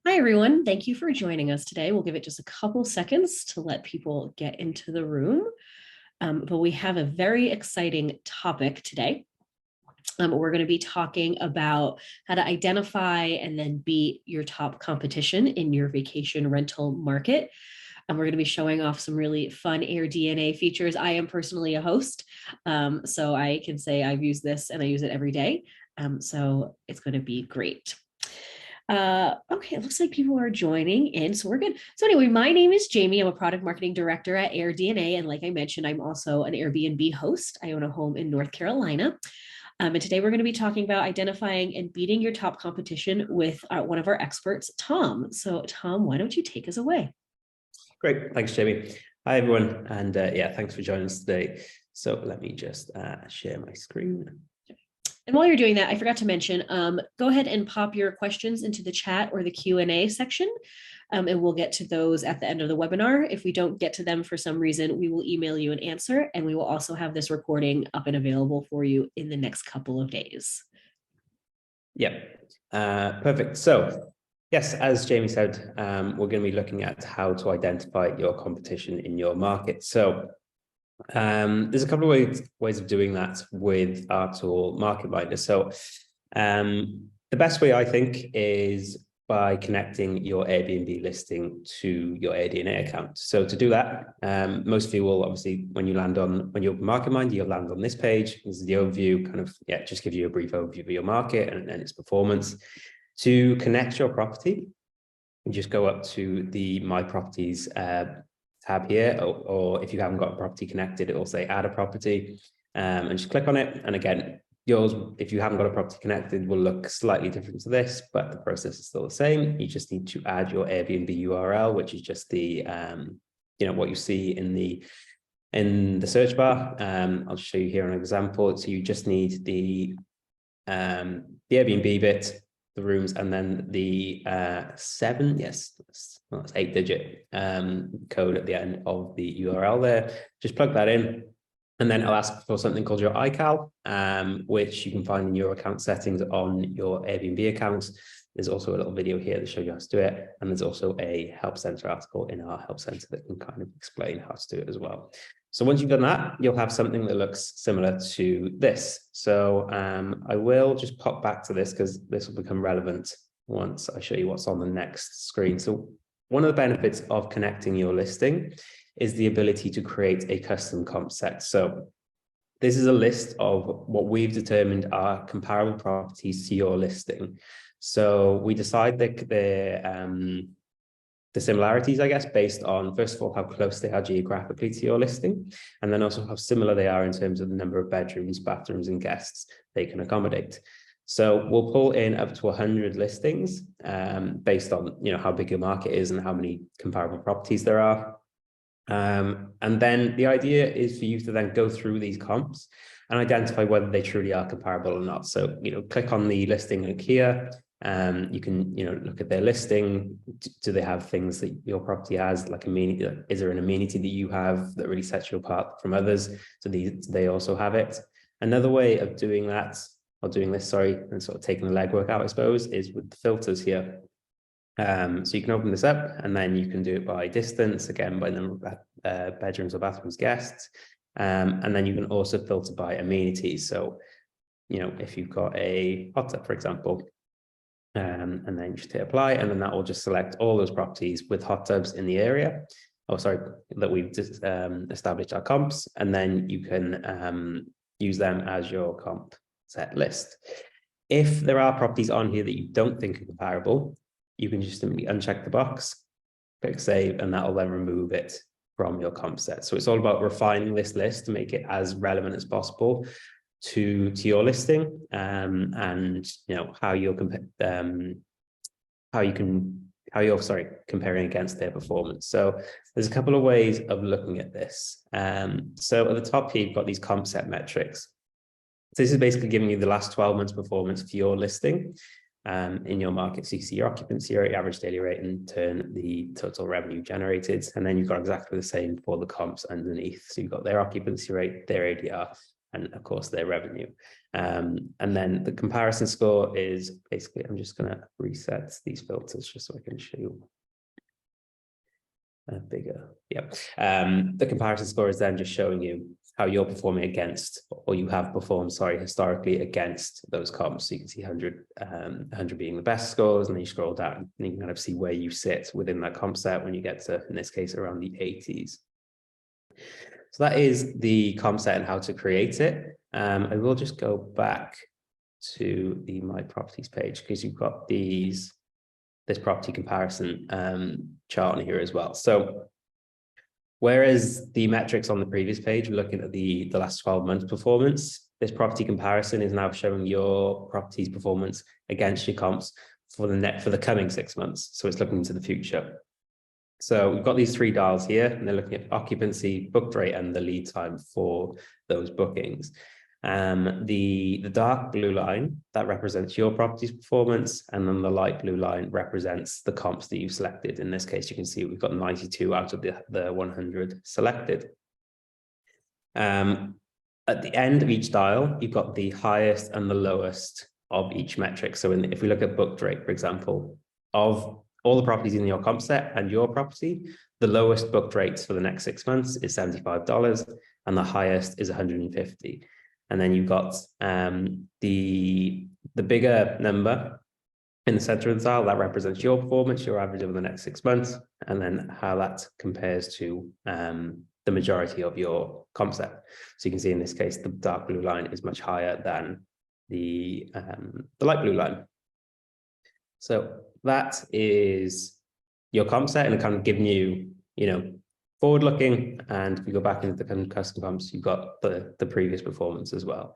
Hi, everyone. Thank you for joining us today. We'll give it just a couple seconds to let people get into the room. But we have a very exciting topic today. We're going to be talking about how to identify and then beat your top competition in your vacation rental market. And we're going to be showing off some really fun AirDNA features. I am personally a host, so I can say I've used this and I use it every day. So it's going to be great. Okay, it looks like people are joining in, so we're good. So anyway, my name is Jamie. I'm a product marketing director at AirDNA, and like I mentioned, I'm also an Airbnb host. I own a home in North Carolina. And today we're going to be talking about identifying and beating your top competition with one of our experts, Tom. So Tom, why don't you take us away? Great, thanks, Jamie. Hi, everyone, and yeah, thanks for joining us today. So let me just share my screen. And while you're doing that, I forgot to mention, go ahead and pop your questions into the chat or the Q&A section, and we'll get to those at the end of the webinar. If we don't get to them for some reason, we will email you an answer, and we will also have this recording up and available for you in the next couple of days. Yeah, perfect. So yes, as Jamie said, we're going to be looking at how to identify your competition in your market. So there's a couple of ways of doing that with our tool MarketMinder. So the best way, I think, is by connecting your Airbnb listing to your AirDNA account. So to do that, most of you will obviously, when you open MarketMinder, you'll land on this page. This is the overview, kind of, yeah, just gives you a brief overview of your market and its performance. To connect your property, you just go up to the My Properties tab here, or if you haven't got a property connected, it will say add a property, and just click on it. And again, yours, if you haven't got a property connected, will look slightly different to this, but the process is still the same. You just need to add your Airbnb URL, which is just the what you see in the search bar. I'll show you here an example. So you just need the Airbnb bit, the rooms, and then the 8-digit code at the end of the URL there. Just plug that in, and then it'll ask for something called your iCal, which you can find in your account settings on your Airbnb accounts. There's also a little video here that shows you how to do it, and there's also a Help Center article in our Help Center that can kind of explain how to do it as well. So once you've done that, you'll have something that looks similar to this. So I will just pop back to this because this will become relevant once I show you what's on the next screen. So one of the benefits of connecting your listing is the ability to create a custom comp set. So this is a list of what we've determined are comparable properties to your listing. So we decide the similarities, I guess, based on, first of all, how close they are geographically to your listing, and then also how similar they are in terms of the number of bedrooms, bathrooms, and guests they can accommodate. So we'll pull in up to 100 listings based on how big your market is and how many comparable properties there are. And then the idea is for you to then go through these comps and identify whether they truly are comparable or not. So click on the listing link here. You can look at their listing. Do they have things that your property has, like amenity? Is there an amenity that you have that really sets you apart from others? So they also have it. Another way of doing that, or doing this, sorry, and sort of taking the legwork out, I suppose, is with the filters here. So you can open this up, and then you can do it by distance, again by number of bedrooms or bathrooms, guests, and then you can also filter by amenities. So if you've got a hot tub, for example, and then you just hit apply, and then that will just select all those properties with hot tubs in the area, that we've just established our comps, and then you can use them as your comp set list. If there are properties on here that you don't think are comparable, you can just simply uncheck the box, click save, and that will then remove it from your comp set. So it's all about refining this list to make it as relevant as possible to your listing, and how you're comparing against their performance. So there's a couple of ways of looking at this. So at the top here, you've got these comp set metrics. So this is basically giving you the last 12 months performance for your listing in your market. So you see your occupancy rate, average daily rate, and turn the total revenue generated. And then you've got exactly the same for the comps underneath. So you've got their occupancy rate, their ADR, and of course their revenue. And then the comparison score is basically, I'm just going to reset these filters just so I can show you bigger. Yeah. The comparison score is then just showing you how you're performing against, or you have performed, sorry, historically against those comps. So you can see 100 being the best scores, and then you scroll down and you can kind of see where you sit within that comp set when you get to, in this case, around the 80s. So that is the comp set and how to create it. I will just go back to the My Properties page because you've got this property comparison chart on here as well. So whereas the metrics on the previous page, we're looking at the last 12 months performance, this property comparison is now showing your property's performance against your comps for the coming 6 months. So it's looking into the future. So we've got these 3 dials here, and they're looking at occupancy, booked rate, and the lead time for those bookings. The dark blue line, that represents your property's performance, and then the light blue line represents the comps that you've selected. In this case, you can see we've got 92 out of the 100 selected. At the end of each dial, you've got the highest and the lowest of each metric. So if we look at booked rate, for example, of all the properties in your comp set and your property, the lowest booked rates for the next 6 months is $75, and the highest is $150. And then you've got the bigger number in the center of the dial that represents your performance, your average over the next 6 months, and then how that compares to the majority of your comp set. So you can see in this case, the dark blue line is much higher than the light blue line. So that is your comp set, and kind of giving you, forward looking. And if we go back into the custom comps, you've got the previous performance as well.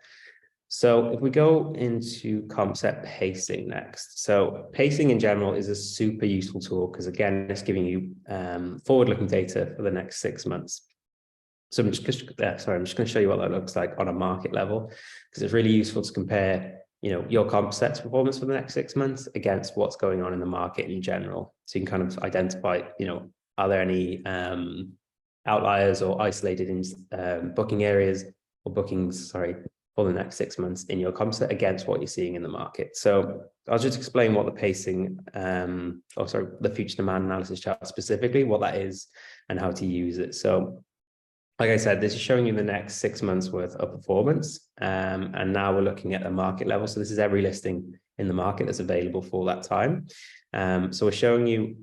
So if we go into comp set pacing next. So pacing in general is a super useful tool because, again, it's giving you forward looking data for the next 6 months. So I'm just going to show you what that looks like on a market level, because it's really useful to compare your comp set's performance for the next 6 months against what's going on in the market in general. So you can kind of identify, are there any outliers or isolated booking areas or bookings, for the next 6 months in your comp set against what you're seeing in the market. So I'll just explain what the pacing, the future demand analysis chart specifically, what that is and how to use it. So like I said, this is showing you the next 6 months worth of performance. And now we're looking at a market level. So this is every listing in the market that's available for that time. So we're showing you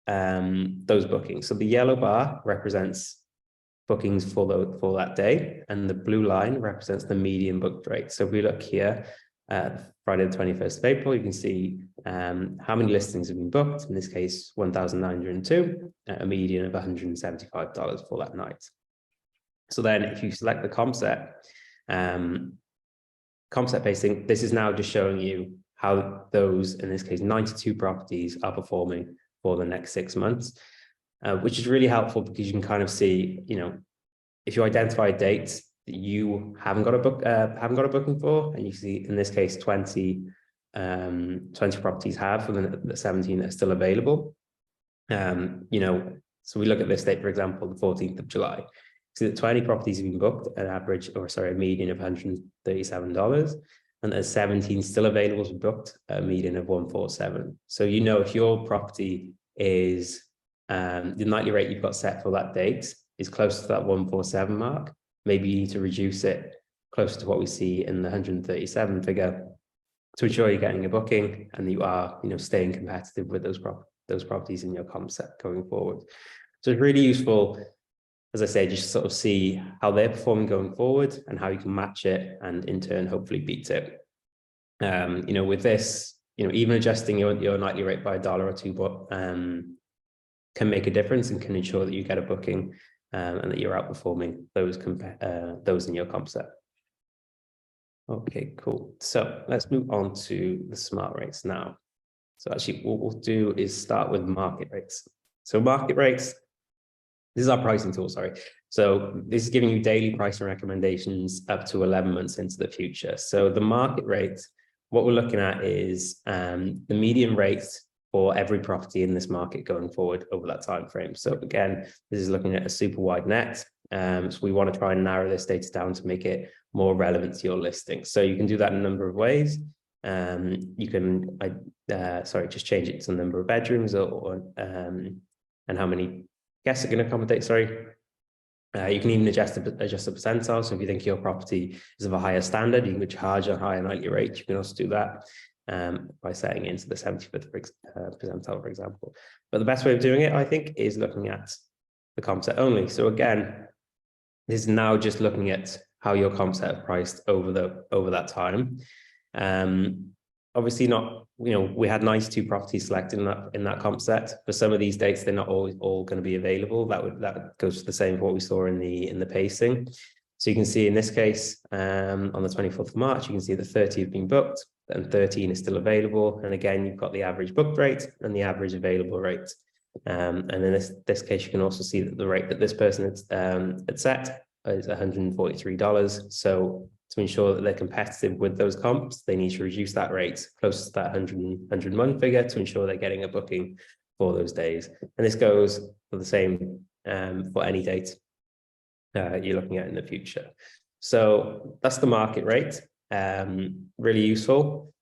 those bookings. So the yellow bar represents bookings for that day, and the blue line represents the median booked rate. So if we look here at Friday the 21st of April, you can see how many listings have been booked. In this case, 1,902, a median of $175 for that night. So then if you select the comp set pacing, this is now just showing you how those, in this case, 92 properties are performing for the next 6 months, which is really helpful because you can kind of see, if you identify dates that you haven't got a booking for, and you see in this case 20 properties have for the 17 that are still available. So we look at this date, for example, the 14th of July. So that 20 properties have been booked at a median of $137, and there's 17 still available to be booked at a median of $147. So if your property is the nightly rate you've got set for that date is close to that 147 mark, maybe you need to reduce it closer to what we see in the 137 figure to ensure you're getting a booking and you are staying competitive with those properties in your comp set going forward. So it's really useful, as I say, just sort of see how they're performing going forward and how you can match it and in turn hopefully beat it. With this, even adjusting your nightly rate by $1 or $2 can make a difference and can ensure that you get a booking and that you're outperforming those in your comp set. Okay, cool. So let's move on to the smart rates now. So actually what we'll do is start with market rates. So market rates, this is our pricing tool, sorry. So this is giving you daily pricing recommendations up to 11 months into the future. So the market rate, what we're looking at is the median rate for every property in this market going forward over that time frame. So again, this is looking at a super wide net. So we want to try and narrow this data down to make it more relevant to your listing. So you can do that in a number of ways. You can, just change it to the number of bedrooms and how many guests it can accommodate, You can even adjust the percentile. So if you think your property is of a higher standard, you can charge a higher nightly rate. You can also do that by setting into the 75th percentile, for example. But the best way of doing it, I think, is looking at the comp set only. So again, this is now just looking at how your comp set are priced over that time. Obviously not, we had 92 properties selected in that comp set. For some of these dates, they're not always all going to be available. That goes to the same for what we saw in the pacing. So you can see in this case, on the 24th of March, you can see the 30 have been booked and 13 is still available. And again, you've got the average booked rate and the average available rate. And in this case, you can also see that the rate that this person had set is $143. So to ensure that they're competitive with those comps, they need to reduce that rate close to that 101 figure to ensure they're getting a booking for those days. And this goes for the same for any date you're looking at in the future. So that's the market rate, really useful.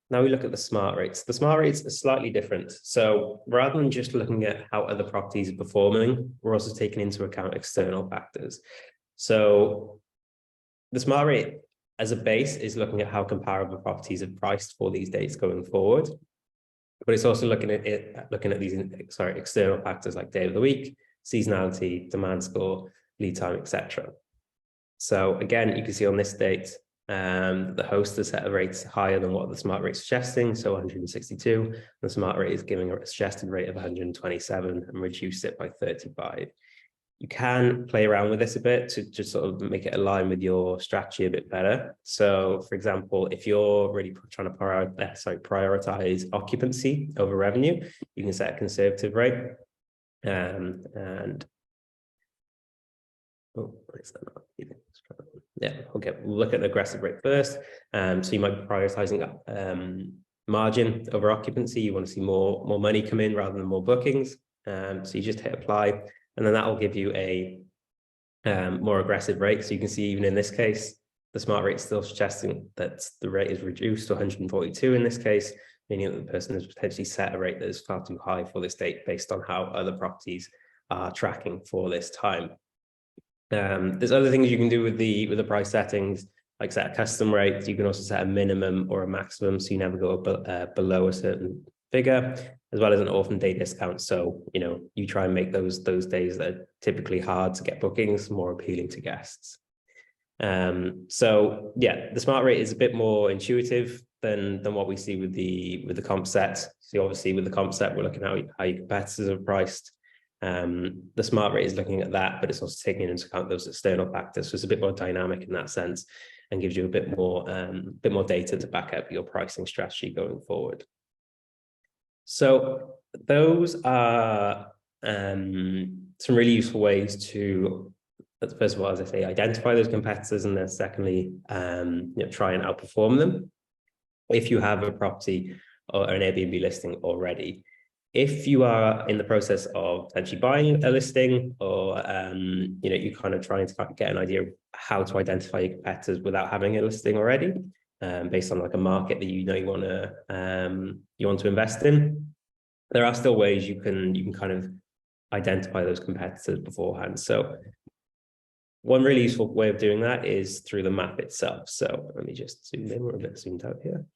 Now we look at the smart rates. The smart rates are slightly different. So rather than just looking at how other properties are performing, we're also taking into account external factors. So the smart rate as a base is looking at how comparable properties are priced for these dates going forward. But it's also looking at these external factors like day of the week, seasonality, demand score, lead time, etc. So again, you can see on this date, the host has set a rate higher than what the smart rate is suggesting, so 162. The smart rate is giving a suggested rate of 127 and reduced it by 35. You can play around with this a bit to just sort of make it align with your strategy a bit better. So, for example, if you're really trying to prioritize occupancy over revenue, you can set a conservative rate. Okay, we'll look at the aggressive rate first. So you might be prioritizing margin over occupancy. You want to see more money come in rather than more bookings. So you just hit apply, and then that will give you a more aggressive rate. So you can see even in this case, the smart rate is still suggesting that the rate is reduced to 142 in this case, meaning that the person has potentially set a rate that is far too high for this date based on how other properties are tracking for this time. There's other things you can do with the price settings, like set a custom rate. You can also set a minimum or a maximum, so you never go below a certain figure, as well as an orphan day discount. So you try and make those days that are typically hard to get bookings more appealing to guests. So yeah, the smart rate is a bit more intuitive than what we see with the comp set. So obviously with the comp set, we're looking at how your competitors are priced. The smart rate is looking at that, but it's also taking into account those external factors. So it's a bit more dynamic in that sense and gives you a bit more data to back up your pricing strategy going forward. So those are some really useful ways to, first of all, as I say, identify those competitors, and then secondly, try and outperform them if you have a property or an Airbnb listing already. If you are in the process of potentially buying a listing, or you're kind of trying to get an idea of how to identify your competitors without having a listing already, based on like a market that you want to invest in, there are still ways you can kind of identify those competitors beforehand. So one really useful way of doing that is through the map itself. So let me just zoom in. We're a bit zoomed out here.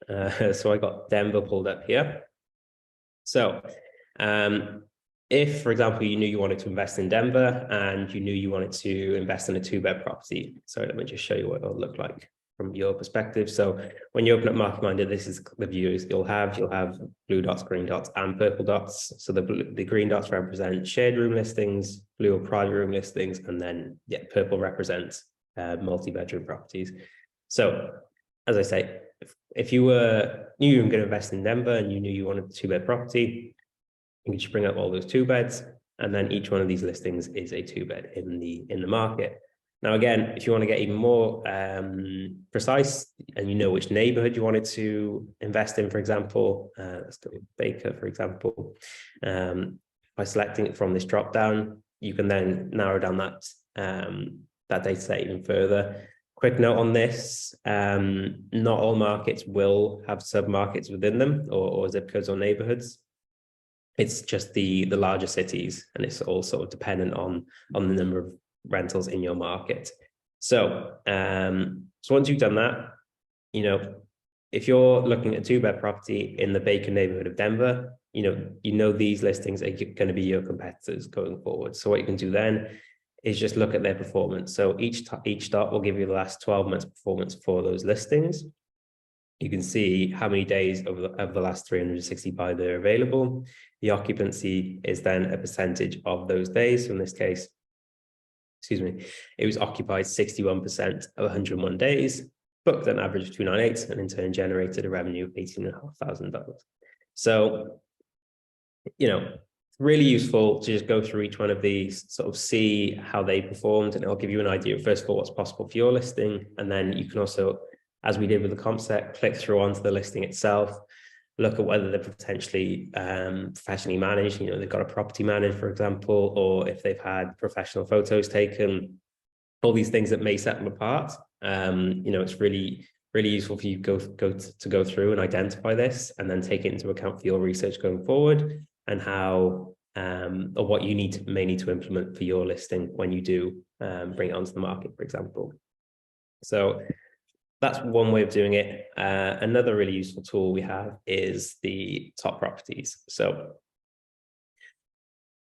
So I got Denver pulled up here. So if, for example, you knew you wanted to invest in Denver and you knew you wanted to invest in a 2-bed property. So let me just show you what it'll look like from your perspective. So when you open up Market Minder, this is the views you'll have blue dots, green dots, and purple dots. So the green dots represent shared room listings, blue or private room listings, and then purple represents multi-bedroom properties. So as I say, if you knew you were going to invest in Denver and you knew you wanted a 2-bed property, you can just bring up all those 2-beds, and then each one of these listings is a 2-bed in the market. Now, again, if you want to get even more precise and you know which neighborhood you wanted to invest in, for example, let's go with Baker, for example, by selecting it from this drop down, you can then narrow down that that data set even further. Quick note on this, not all markets will have sub-markets within them or zip codes or neighborhoods. It's just the larger cities, and it's all sort of dependent on the number of rentals in your market. So, so once you've done that, if you're looking at a 2-bed property in the Bacon neighborhood of Denver, these listings are going to be your competitors going forward. So what you can do then is just look at their performance. So each dot will give you the last 12 months performance for those listings. You can see how many days over the last 365 they're available. The occupancy is then a percentage of those days. So in this case, it was occupied 61% of 101 days, booked an average of 298, and in turn generated a revenue of $18,500. So, really useful to just go through each one of these, sort of see how they performed, and it'll give you an idea of, first of all, what's possible for your listing. And then you can also, as we did with the comp set, click through onto the listing itself, look at whether they're potentially professionally managed, they've got a property manager, for example, or if they've had professional photos taken, all these things that may set them apart. It's really, really useful for you to go through and identify this, and then take it into account for your research going forward, and how or what you may need to implement for your listing when you do bring it onto the market, for example. So that's one way of doing it. Another really useful tool we have is the top properties. So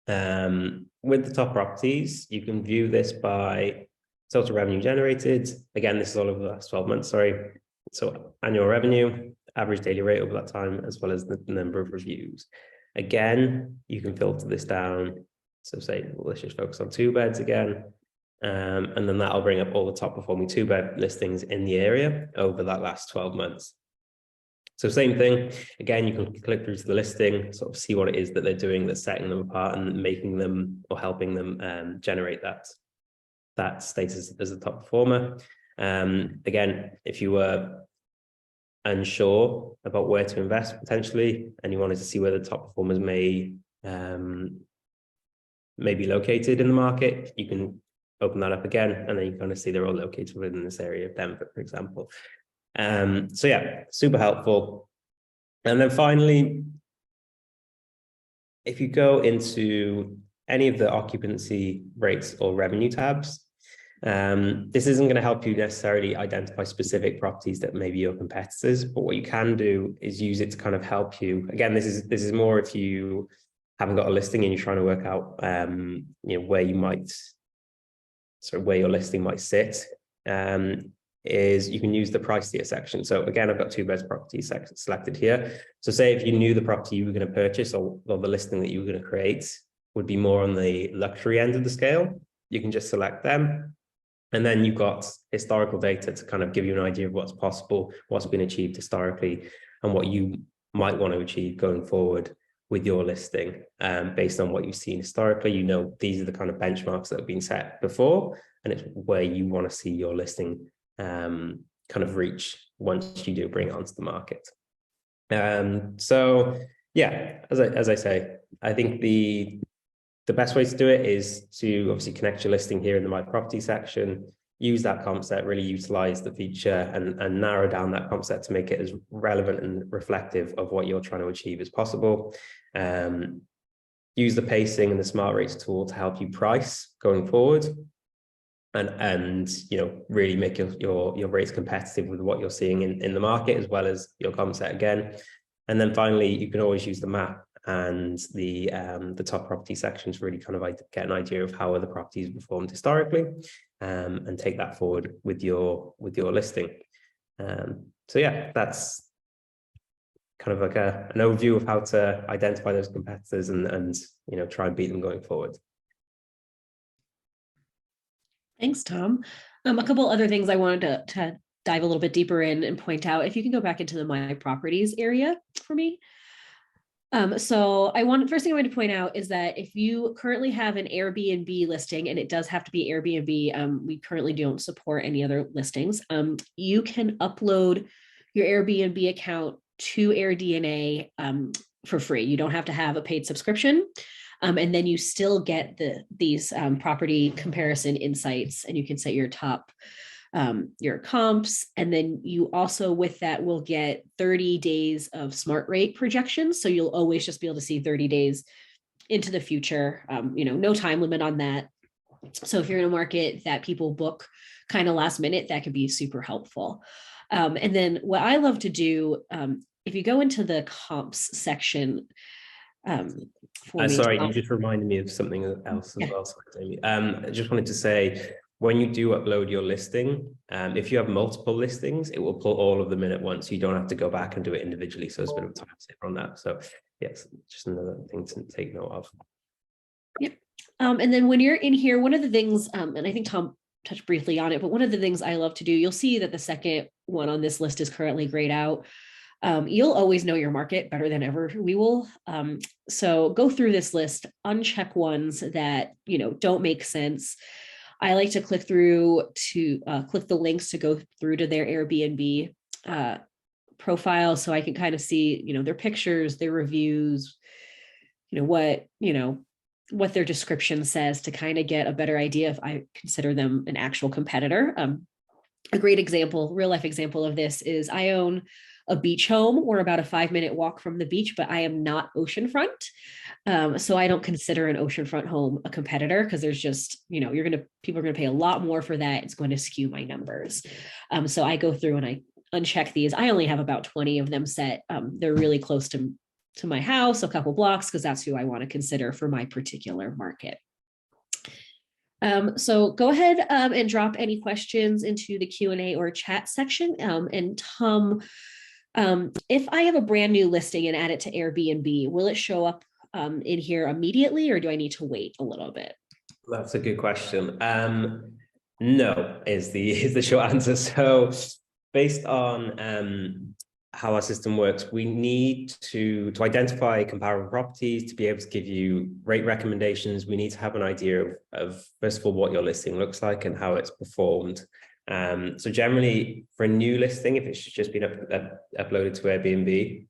with the top properties, you can view this by total revenue generated. Again, this is all over the last 12 months, sorry. So annual revenue, average daily rate over that time, as well as the number of reviews. Again, you can filter this down. So say, well, let's just focus on 2 beds again. And then that'll bring up all the top performing 2-bed listings in the area over that last 12 months. So same thing, again, you can click through to the listing, sort of see what it is that they're doing that's setting them apart and making them, or helping them generate that status as a top performer. Again, if you were unsure about where to invest potentially, and you wanted to see where the top performers may be located in the market, you can open that up again, and then you kind of see they're all located within this area of Denver, for example. So yeah, super helpful. And then finally, if you go into any of the occupancy rates or revenue tabs, this isn't going to help you necessarily identify specific properties that may be your competitors, but what you can do is use it to kind of help you. Again, this is more if you haven't got a listing and you're trying to work out where your listing might sit, is you can use the price tier section. So again, I've got 2-bed properties selected here. So say if you knew the property you were going to purchase, or the listing that you were going to create would be more on the luxury end of the scale, you can just select them. And then you've got historical data to kind of give you an idea of what's possible, what's been achieved historically, and what you might want to achieve going forward with your listing. Based on what you've seen historically, these are the kind of benchmarks that have been set before, and it's where you want to see your listing kind of reach once you do bring it onto the market. So yeah, as I say, I think the best way to do it is to obviously connect your listing here in the My Property section, use that comp set, really utilize the feature and narrow down that comp set to make it as relevant and reflective of what you're trying to achieve as possible. Use the pacing and the smart rates tool to help you price going forward, and really make your rates competitive with what you're seeing in the market, as well as your comp set again. And then finally, you can always use the map and the top property section to really kind of get an idea of how other properties performed historically, and take that forward with your listing. So yeah, that's kind of like an overview of how to identify those competitors and try and beat them going forward. Thanks, Tom. A couple other things I wanted to dive a little bit deeper in and point out. If you can go back into the My Properties area for me. So first thing I want to point out is that if you currently have an Airbnb listing, and it does have to be Airbnb, we currently don't support any other listings. You can upload your Airbnb account to AirDNA for free. You don't have to have a paid subscription. And then you still get these property comparison insights, and you can set your top your comps. And then you also with that will get 30 days of smart rate projections. So you'll always just be able to see 30 days into the future, no time limit on that. So if you're in a market that people book kind of last minute, that could be super helpful. And then what I love to do, if you go into the comps section, sorry, you just reminded me of something else as well. Sorry, I just wanted to say, when you do upload your listing, if you have multiple listings, it will pull all of them in at once. You don't have to go back and do it individually. So it's a bit of a time saver on that. So yes, just another thing to take note of. Yep. And then when you're in here, one of the things, and I think Tom touched briefly on it, but one of the things I love to do, you'll see that the second one on this list is currently grayed out. You'll always know your market better than ever we will. So go through this list, uncheck ones that, don't make sense. I like to click through to click the links to go through to their Airbnb profile, so I can kind of see, their pictures, their reviews, what their description says, to kind of get a better idea if I consider them an actual competitor. A great example, real life example of this is I own a beach home. We're about a 5-minute walk from the beach, but I am not oceanfront. So I don't consider an oceanfront home a competitor, because there's just, people are going to pay a lot more for that. It's going to skew my numbers. So I go through and I uncheck these. I only have about 20 of them set. They're really close to my house, a couple blocks, because that's who I want to consider for my particular market. So go ahead and drop any questions into the Q&A or chat section. And Tom, if I have a brand new listing and add it to Airbnb, will it show up in here immediately, or do I need to wait a little bit? That's a good question. No, is the short answer. So based on how our system works, we need to identify comparable properties to be able to give you rate recommendations. We need to have an idea of first of all, what your listing looks like and how it's performed. So generally for a new listing, if it's just been uploaded to Airbnb,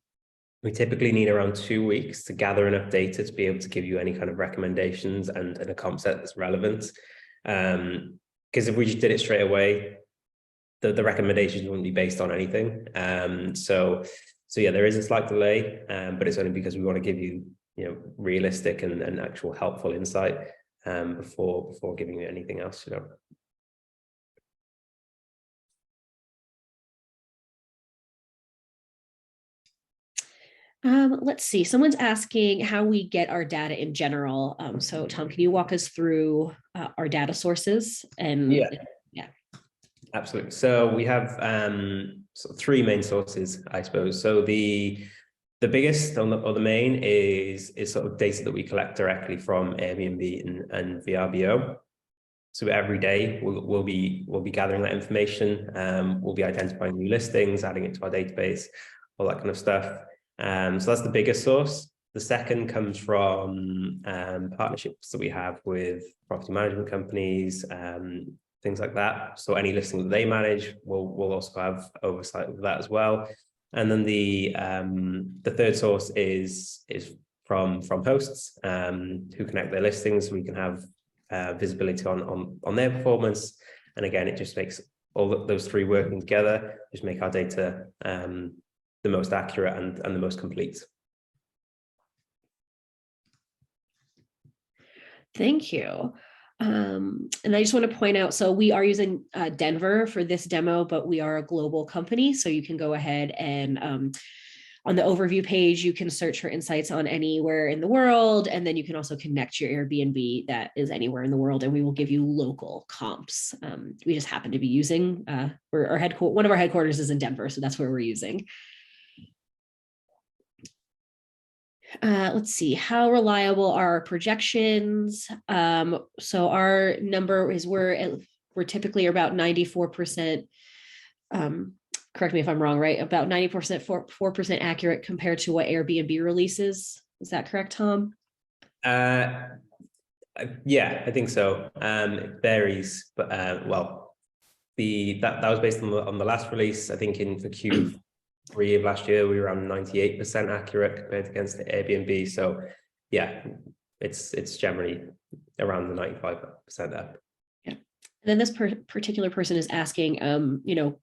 we typically need around 2 weeks to gather enough data to be able to give you any kind of recommendations and a comp set that's relevant. Because if we just did it straight away, the recommendations wouldn't be based on anything. So yeah, there is a slight delay, but it's only because we want to give you, realistic and actual helpful insight before giving you anything else, Let's see. Someone's asking how we get our data in general. So Tom, can you walk us through our data sources? And yeah, Absolutely. So we have sort of three main sources, I suppose. So the biggest or the main is sort of data that we collect directly from Airbnb and VRBO. So every day we'll be gathering that information. We'll be identifying new listings, adding it to our database, all that kind of stuff. So that's the biggest source. The second comes from partnerships that we have with property management companies, things like that. So any listing that they manage, we'll also have oversight of that as well. And then the third source is from hosts who connect their listings. So we can have visibility on their performance. And again, it just makes all those three working together, just make our data the most accurate and the most complete. Thank you. And I just want to point out, so we are using Denver for this demo, but we are a global company. So you can go ahead and on the overview page, you can search for insights on anywhere in the world. And then you can also connect your Airbnb that is anywhere in the world, and we will give you local comps. We just happen to be using, one of our headquarters is in Denver, so that's where we're using. Let's see, how reliable are our projections? So our number is we're typically about 94%, correct me if I'm wrong, right? About 90%, 4% accurate compared to what Airbnb releases. Is that correct, Tom? Yeah, I think so. It varies, but well, that was based on the last release. I think for Q3 of last year, we were around 98% accurate compared against the Airbnb. So yeah, it's generally around the 95% up. Yeah. And then this particular person is asking, you know,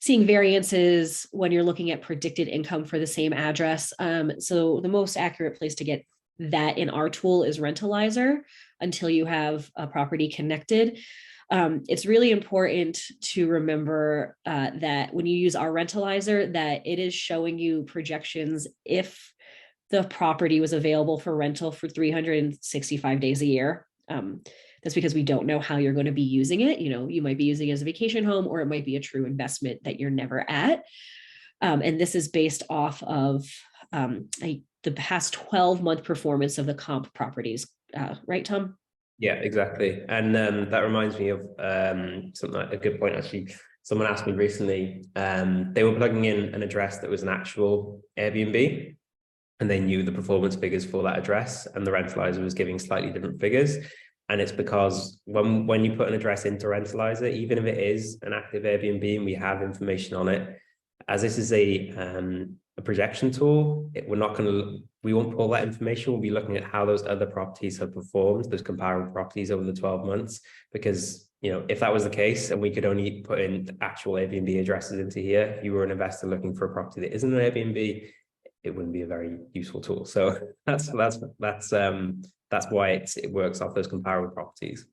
seeing variances when you're looking at predicted income for the same address. So the most accurate place to get that in our tool is Rentalizer until you have a property connected. It's really important to remember that when you use our Rentalizer, that it is showing you projections if the property was available for rental for 365 days a year. That's because we don't know how you're going to be using it. You know, you might be using it as a vacation home, or it might be a true investment that you're never at. And this is based off of the past 12-month performance of the comp properties. Right, Tom? Yeah, exactly. And that reminds me of something like a good point, actually. Someone asked me recently, they were plugging in an address that was an actual Airbnb, and they knew the performance figures for that address, and the Rentalizer was giving slightly different figures. And it's because when you put an address into Rentalizer, even if it is an active Airbnb and we have information on it, as this is a projection tool, we won't pull that information. We'll be looking at how those other properties have performed, those comparable properties over the 12 months, because, you know, if that was the case and we could only put in actual Airbnb addresses into here, if you were an investor looking for a property that isn't an Airbnb, it wouldn't be a very useful tool. So that's why it works off those comparable properties.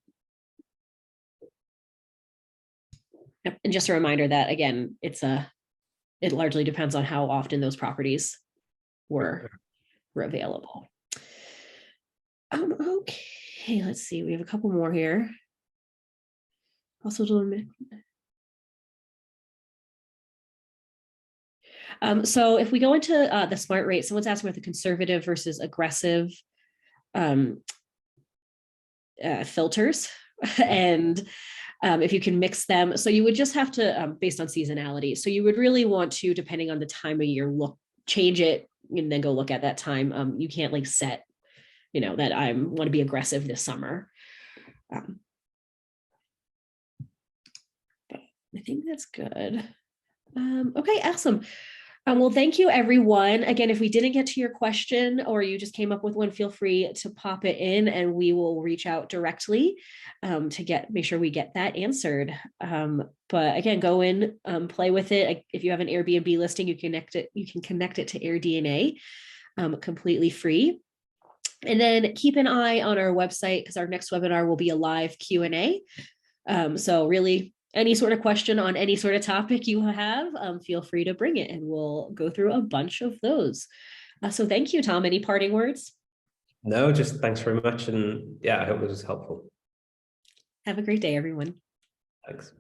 Yep. And just a reminder that, again, it largely depends on how often those properties were available. Okay, let's see. We have a couple more here. Also doing. So if we go into the smart rate, someone's asking about the conservative versus aggressive filters, and if you can mix them. So you would just have to, based on seasonality. So you would really want to, depending on the time of year, change it and then go look at that time. You can't like set, you know, that I want to be aggressive this summer. But I think that's good. Okay, awesome. Well, thank you, everyone. Again, if we didn't get to your question or you just came up with one, feel free to pop it in and we will reach out directly to make sure we get that answered. But again, go in, play with it. If you have an Airbnb listing, you can connect it to AirDNA completely free. And then keep an eye on our website because our next webinar will be a live Q&A. So really, any sort of question on any sort of topic you have, feel free to bring it and we'll go through a bunch of those. So thank you, Tom. Any parting words? No, just thanks very much. And yeah, I hope it was helpful. Have a great day, everyone. Thanks.